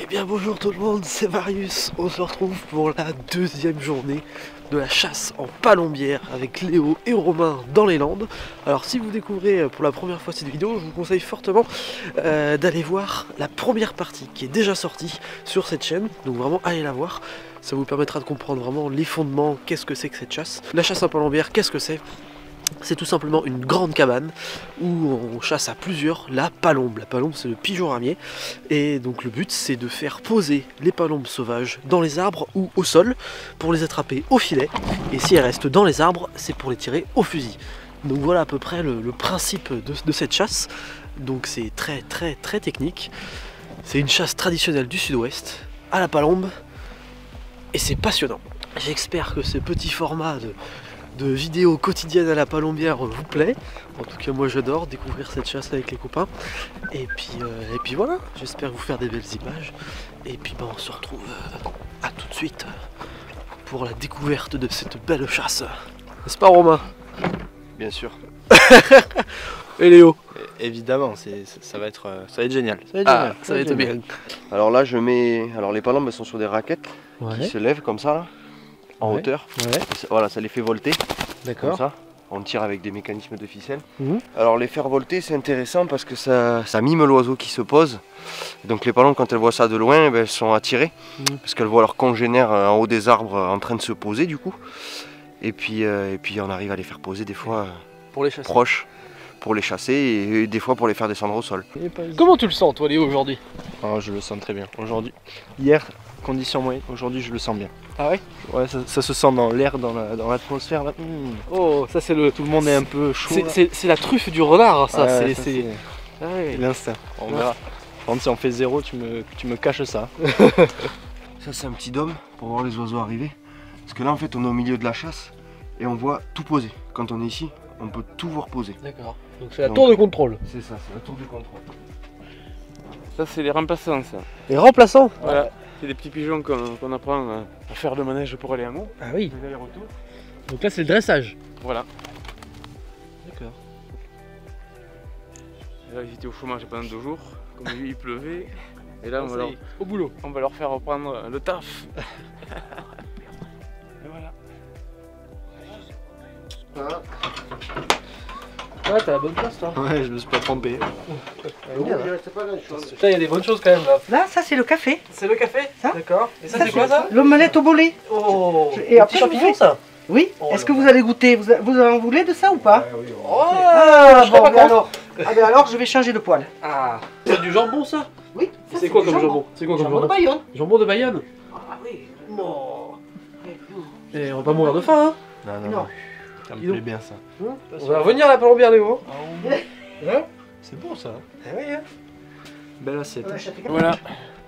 bien bonjour tout le monde, c'est Marius. On se retrouve pour la deuxième journée de la chasse en palombière avec Léo et Romain dans les Landes. Alors si vous découvrez pour la première fois cette vidéo, je vous conseille fortement d'aller voir la première partie qui est déjà sortie sur cette chaîne. Donc vraiment allez la voir, ça vous permettra de comprendre vraiment les fondements, qu'est-ce que c'est que cette chasse. La chasse en palombière, qu'est-ce que c'est ? C'est tout simplement une grande cabane où on chasse à plusieurs la palombe. La palombe, c'est le pigeon ramier. Et donc le but, c'est de faire poser les palombes sauvages dans les arbres ou au sol pour les attraper au filet. Et si elles restent dans les arbres, c'est pour les tirer au fusil. Donc voilà à peu près le principe de cette chasse. Donc c'est très technique. C'est une chasse traditionnelle du sud-ouest à la palombe. Et c'est passionnant. J'espère que ce petit format de vidéos quotidiennes à la palombière vous plaît. En tout cas moi j'adore découvrir cette chasse avec les copains. Et puis voilà, j'espère vous faire des belles images. Et puis on se retrouve à tout de suite pour la découverte de cette belle chasse. N'est-ce pas Romain? Bien sûr. Et Léo? Évidemment, ça va être génial. Ça va être bien. Alors là je mets. Alors les palombes elles sont sur des raquettes qui se lèvent comme ça là, en hauteur. Ouais. Voilà, ça les fait volter. D'accord. Comme ça. On tire avec des mécanismes de ficelle. Mmh. Alors les faire volter c'est intéressant parce que ça mime l'oiseau qui se pose. Donc les palombes quand elles voient ça de loin, elles sont attirées. Parce qu'elles voient leurs congénères en haut des arbres en train de se poser du coup. Et puis on arrive à les faire poser des fois Pour les chasser. proches pour les chasser et des fois pour les faire descendre au sol. Comment tu le sens toi Léo aujourd'hui? Oh, je le sens très bien. Aujourd'hui, hier, condition moyenne, aujourd'hui je le sens bien. Ah ouais? Ouais, ça se sent dans l'air, dans l'atmosphère. Là. Oh, ça c'est le... Tout le monde est un peu chaud. C'est la truffe du renard ça, Ouais, c'est... Ah ouais. l'instinct. On verra. Par contre, si on fait 0, tu me caches ça. Ça c'est un petit dôme pour voir les oiseaux arriver. Parce que là en fait on est au milieu de la chasse et on voit tout poser. Quand on est ici, on peut tout voir poser. D'accord. Donc c'est la tour de contrôle. C'est ça, c'est la tour du contrôle. Ça c'est les remplaçants ça. Les remplaçants? Voilà. C'est des petits pigeons qu'on apprend à faire le manège pour aller en haut. Ah oui. Les allers-retours. Donc là c'est le dressage. Voilà. D'accord. Et là ils étaient au chômage pendant 2 jours. Comme il pleuvait. Et là Au boulot. on va leur faire reprendre le taf. Et voilà. Ouais, t'as la bonne place toi. Ouais, je me suis pas trompé. Putain, il y a des bonnes choses quand même là. Là, ça c'est le café, C'est le café? Ça? D'accord. Et ça c'est quoi ça? l'omelette au bolet. Oh, Et et après, petit champignon ça? Oui. Oh Est-ce là que vous allez goûter? Vous en voulez de ça ou pas? Oh, Ah, je serais bon, pas ben alors. Ah ben alors, je vais changer de poêle. Ah, c'est du jambon ça? Oui. ça, C'est quoi du comme jambon? C'est quoi comme Jambon de jambon? Bayonne. Jambon de Bayonne? Ah oui. Oh. Et on va pas mourir de faim hein? Non. Ça me Dis donc. plaît bien ça. On va revenir à la palombière Léo. Hein? C'est beau ça. Eh oui, hein. Belle assiette. Voilà.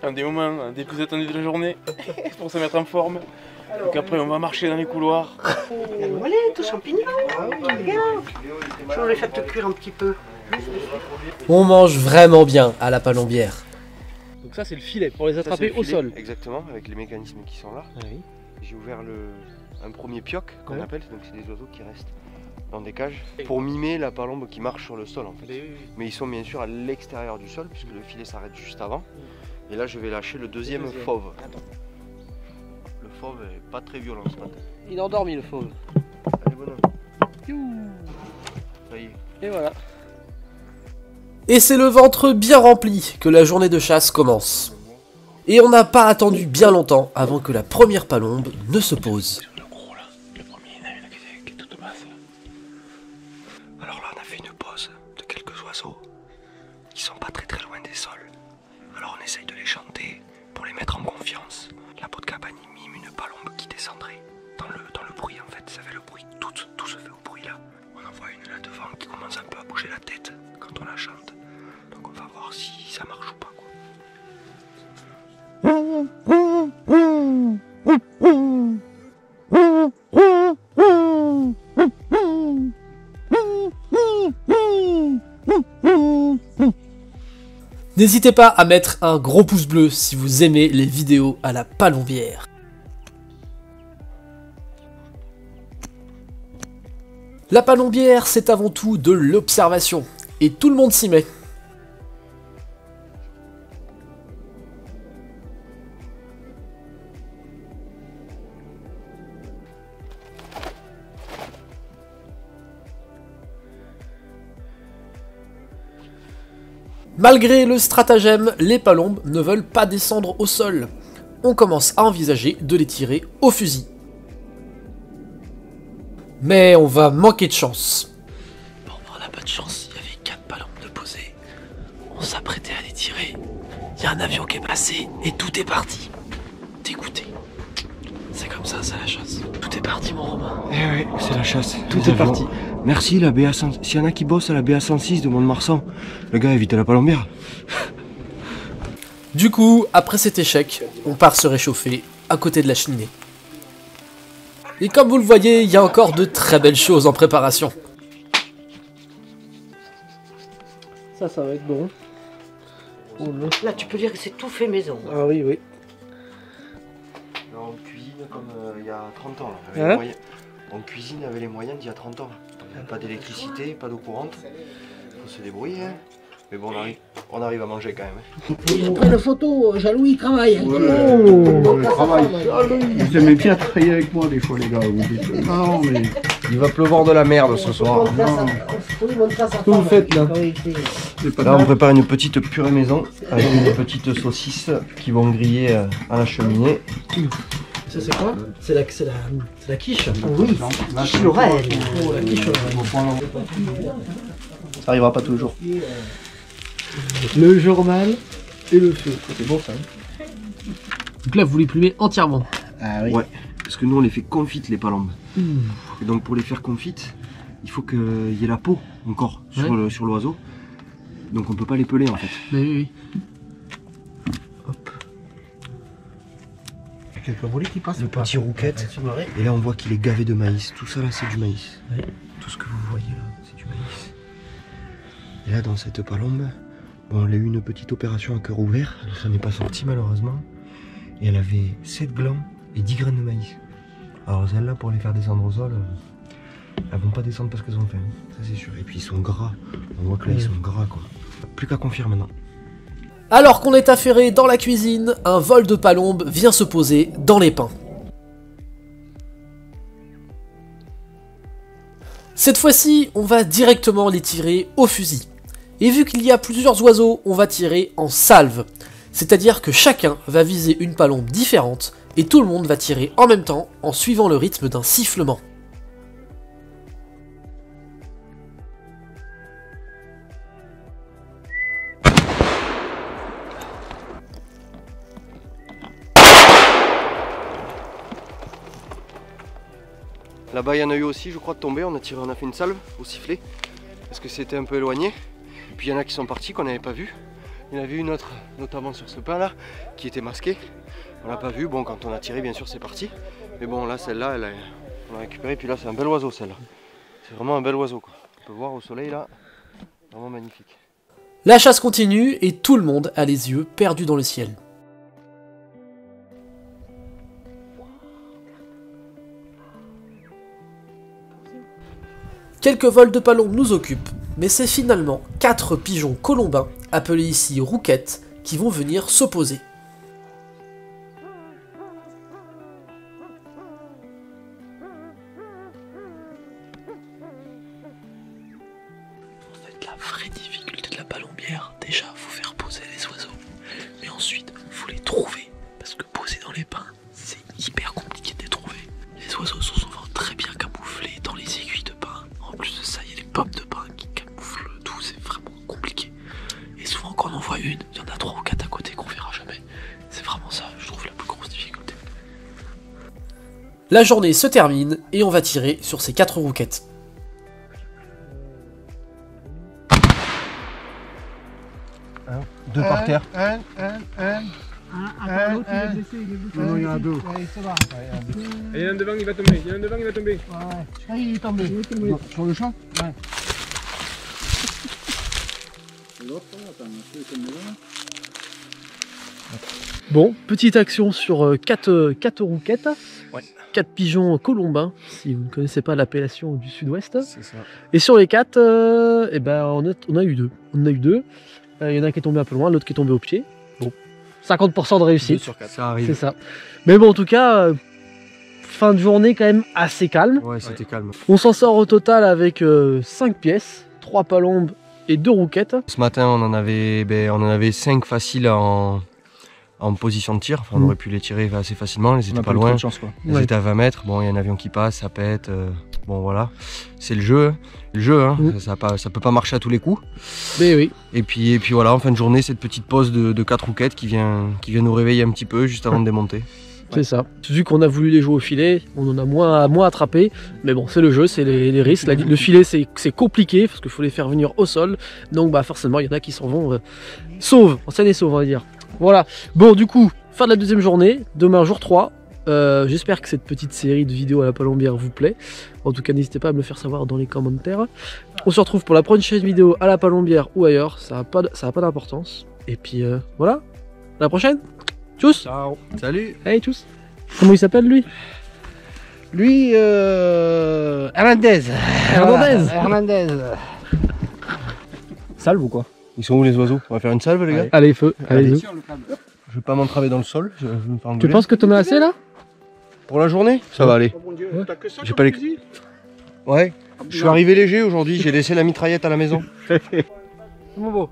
Un des moments des plus attendus de la journée. Pour se mettre en forme. Donc après on va marcher dans les couloirs. Il y a l'omelette aux champignons. Regarde. Je vais les faire cuire un petit peu. On mange vraiment bien à la palombière. Donc ça c'est le filet pour les Ça, c'est attraper le au filet, sol. Exactement, avec les mécanismes qui sont là. Ah oui. J'ai ouvert un premier pioc qu'on Ouais. appelle, donc c'est des oiseaux qui restent dans des cages pour mimer la palombe qui marche sur le sol en fait. Mais ils sont bien sûr à l'extérieur du sol puisque le filet s'arrête juste avant. Et là je vais lâcher le deuxième fauve. Le fauve est pas très violent ce matin. Il est endormi le fauve. Allez bonhomme. Ça y est. Et voilà. Et c'est le ventre bien rempli que la journée de chasse commence. Et on n'a pas attendu bien longtemps avant que la première palombe ne se pose. Alors là on a fait une pause de quelques oiseaux qui sont pas très loin des sols. Alors on essaye de les chanter pour les mettre en confiance. La peau de cabane mime une palombe qui descendrait dans le bruit en fait, ça fait le bruit, tout se fait au bruit là. On en voit une là devant qui commence un peu à bouger la tête quand on la chante. Donc on va voir si ça marche ou pas quoi. N'hésitez pas à mettre un gros pouce bleu si vous aimez les vidéos à la palombière. La palombière, c'est avant tout de l'observation, et tout le monde s'y met. Malgré le stratagème, les palombes ne veulent pas descendre au sol. On commence à envisager de les tirer au fusil. Mais on va manquer de chance. Bon, on n'a pas de chance, il y avait 4 palombes de posées. On s'apprêtait à les tirer. Il y a un avion qui est passé et tout est parti. Dégoûté. C'est comme ça, c'est la chasse. Tout est parti, mon Romain. Eh oui, c'est la chasse. Tout Les est avions. parti. Merci la BA100. S'il y en a qui bossent à la BA106 de Mont-de-Marsan, le gars évite la palombière. Du coup, après cet échec, on part se réchauffer à côté de la cheminée. Et comme vous le voyez, il y a encore de très belles choses en préparation. Ça va être bon. Là, tu peux dire que c'est tout fait maison. Ah oui, oui. On cuisine comme il y a 30 ans. Là, avec les moyens. On cuisine avec les moyens d'il y a 30 ans. Pas d'électricité, pas d'eau courante. Faut se débrouiller. Hein. Mais bon, on arrive à manger quand même. J'ai pris une photo, Jaloux, il travaille. Hein. Je travaille. Vous aimez bien travailler avec moi des fois, les gars. Vous dites, non, mais Il va pleuvoir de la merde ce soir. Qu'est-ce que vous faites, là? c'est pas Là, on prépare une petite purée maison avec une petite saucisse qui vont griller à la cheminée. Ça, c'est quoi? C'est la quiche. Oui, quiche Lorraine. Oh, la quiche. Ça arrivera pas toujours. Le journal et le feu. C'est bon, ça. Donc là, vous les plumez entièrement. Ah oui. Ouais, parce que nous on les fait confites les palombes. Et donc pour les faire confites, il faut qu'il y ait la peau encore sur l'oiseau. Donc on peut pas les peler en fait. Mais oui. Hop, Quelques volets qui passent. le petit rouquette. Et là on voit qu'il est gavé de maïs. Tout ça là c'est du maïs. Oui. Tout ce que vous voyez là, c'est du maïs. Et là dans cette palombe, bon, elle a eu une petite opération à cœur ouvert. Ça n'est pas sorti malheureusement. Et elle avait 7 glands et 10 graines de maïs. Alors celles-là pour les faire descendre au sol, elles vont pas descendre parce qu'elles ont faim. Ça c'est sûr. Et puis ils sont gras. On voit que là ils sont gras quoi. Plus qu'à confier maintenant. Alors qu'on est affairé dans la cuisine, un vol de palombes vient se poser dans les pins. Cette fois-ci, on va directement les tirer au fusil. Et vu qu'il y a plusieurs oiseaux, on va tirer en salve. C'est-à-dire que chacun va viser une palombe différente et tout le monde va tirer en même temps en suivant le rythme d'un sifflement. Là-bas il y en a eu aussi je crois de tomber, on a tiré, on a fait une salve au sifflet. Parce que c'était un peu éloigné. Et puis il y en a qui sont partis qu'on n'avait pas vu. Il y en avait une autre, notamment sur ce pin là, qui était masquée. On l'a pas vu, bon quand on a tiré bien sûr c'est parti. Mais bon là celle-là, on l'a récupérée, puis là c'est un bel oiseau celle-là. C'est vraiment un bel oiseau quoi. On peut voir au soleil là, vraiment magnifique. La chasse continue et tout le monde a les yeux perdus dans le ciel. Quelques vols de palombes nous occupent, mais c'est finalement 4 pigeons colombins, appelés ici rouquettes, qui vont venir s'opposer. En fait, la vraie difficulté de la palombière, déjà, faut faire poser les oiseaux. Mais ensuite, faut les trouver. Parce que poser dans les pins, c'est hyper compliqué de les trouver. Les oiseaux sont souvent très bien camouflés dans les aiguilles de pin. En plus de ça, il y a les pommes de pin qui camouflent tout, c'est vraiment compliqué. Et souvent, quand on en voit une, il y en a 3 ou 4 à côté qu'on verra jamais. C'est vraiment ça, je trouve, la plus grosse difficulté. La journée se termine et on va tirer sur ces 4 rouquettes. Deux par terre. Un. Non, il y en a deux. Il y en a un devant, il va tomber. Il y en a un devant, il va tomber. Il est tombé. Sur le champ. Bon, petite action sur 4 rouquettes. Ouais. 4 pigeons colombins, si vous ne connaissez pas l'appellation du sud-ouest. C'est ça. Et sur les 4, eh ben, on a eu 2. On en a eu 2. Il y en a un qui est tombé un peu loin, l'autre qui est tombé au pied. Bon, 50% de réussite. 2 sur 4. Ça arrive. C'est ça. Mais bon, en tout cas, fin de journée quand même assez calme. Ouais, c'était calme. On s'en sort au total avec 5 pièces, 3 palombes et 2 rouquettes. Ce matin, on en avait 5 faciles en position de tir. Enfin, on aurait pu les tirer assez facilement, ils étaient pas loin. Ils étaient à 20 mètres. Bon, il y a un avion qui passe, ça pète. Bon, voilà. C'est le jeu. Hein. Ça peut pas marcher à tous les coups. Mais oui. Et puis voilà, en fin de journée, cette petite pause de 4 rouquettes qui vient nous réveiller un petit peu juste avant de démonter. C'est ça. Vu qu'on a voulu les jouer au filet, on en a moins attrapé. Mais bon, c'est le jeu, c'est les risques. Le filet, c'est compliqué parce qu'il faut les faire venir au sol. Donc bah forcément, il y en a qui s'en vont sauve, en scène et sauve, on va dire. Voilà. Bon, du coup, fin de la deuxième journée. Demain, jour 3. J'espère que cette petite série de vidéos à la palombière vous plaît. En tout cas, n'hésitez pas à me le faire savoir dans les commentaires. On se retrouve pour la prochaine vidéo à la palombière ou ailleurs. Ça n'a pas d'importance. Et puis voilà. À la prochaine. Tchuss. Ciao. Salut. Hey, tchuss. Comment il s'appelle lui? Lui, Hernandez. Hernandez. Salve ou quoi? Ils sont où les oiseaux? On va faire une salve les gars? Allez, feu. Allez, Je vais pas m'entraver dans le sol. Je vais me faire tu engueuler. penses que t'en as assez là? Pour la journée? Ça va aller. Oh mon Dieu, t'as que ça J'ai comme pas les- fusil? Ouais. Je suis arrivé léger aujourd'hui, j'ai laissé la mitraillette à la maison. Mon beau.